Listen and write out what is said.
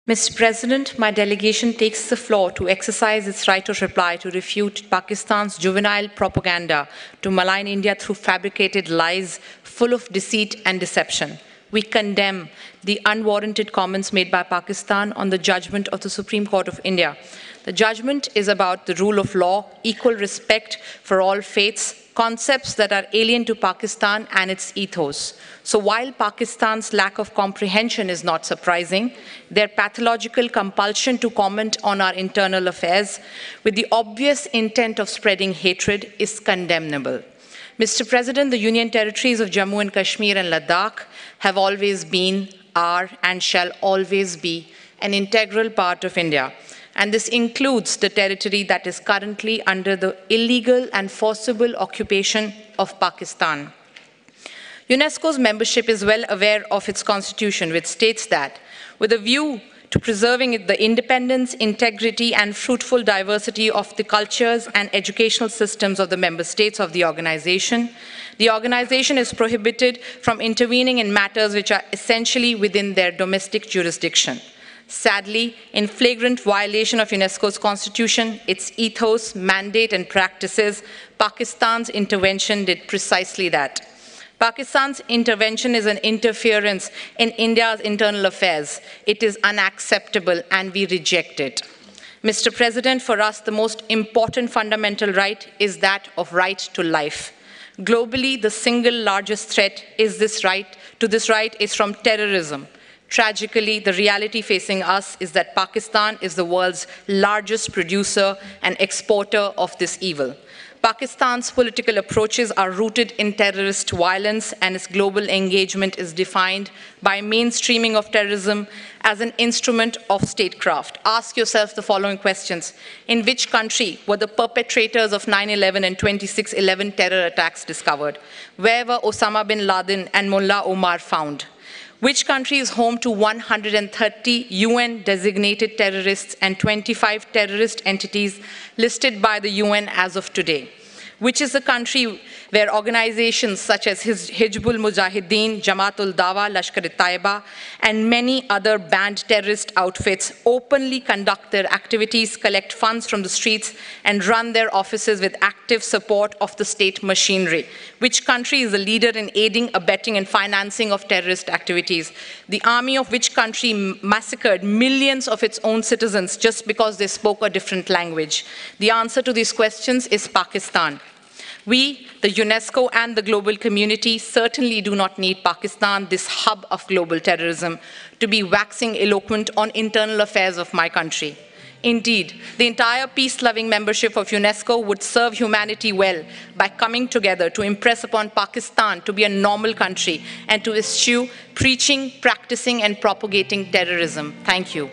Mr. President, my delegation takes the floor to exercise its right of reply to refute Pakistan's juvenile propaganda to malign India through fabricated lies full of deceit and deception. We condemn the unwarranted comments made by Pakistan on the judgment of the Supreme Court of India. The judgment is about the rule of law, equal respect for all faiths, concepts that are alien to Pakistan and its ethos. So while Pakistan's lack of comprehension is not surprising, their pathological compulsion to comment on our internal affairs with the obvious intent of spreading hatred is condemnable. Mr. President, the Union territories of Jammu and Kashmir and Ladakh have always been, are, and shall always be an integral part of India. And this includes the territory that is currently under the illegal and forcible occupation of Pakistan. UNESCO's membership is well aware of its constitution, which states that, with a view to preserving the independence, integrity, and fruitful diversity of the cultures and educational systems of the member states of the organization is prohibited from intervening in matters which are essentially within their domestic jurisdiction. Sadly, in flagrant violation of UNESCO's constitution, its ethos, mandate, and practices, Pakistan's intervention did precisely that. Pakistan's intervention is an interference in India's internal affairs. It is unacceptable and we reject it. Mr. President, for us, the most important fundamental right is that of right to life. Globally, the single largest threat is this right is from terrorism. Tragically, the reality facing us is that Pakistan is the world's largest producer and exporter of this evil. Pakistan's political approaches are rooted in terrorist violence, and its global engagement is defined by mainstreaming of terrorism as an instrument of statecraft. Ask yourself the following questions. In which country were the perpetrators of 9/11 and 26/11 terror attacks discovered? Where were Osama bin Laden and Mullah Omar found? Which country is home to 130 UN-designated terrorists and 25 terrorist entities listed by the UN as of today? Which is the country where organizations such as Hizbul Mujahideen, Jamatul Dawa, Lashkar-e-Taiba, and many other banned terrorist outfits openly conduct their activities, collect funds from the streets, and run their offices with active support of the state machinery? Which country is the leader in aiding, abetting, and financing of terrorist activities? The army of which country massacred millions of its own citizens just because they spoke a different language? The answer to these questions is Pakistan. We, the UNESCO and the global community, certainly do not need Pakistan, this hub of global terrorism, to be waxing eloquent on internal affairs of my country. Indeed, the entire peace-loving membership of UNESCO would serve humanity well by coming together to impress upon Pakistan to be a normal country and to eschew preaching, practicing, and propagating terrorism. Thank you.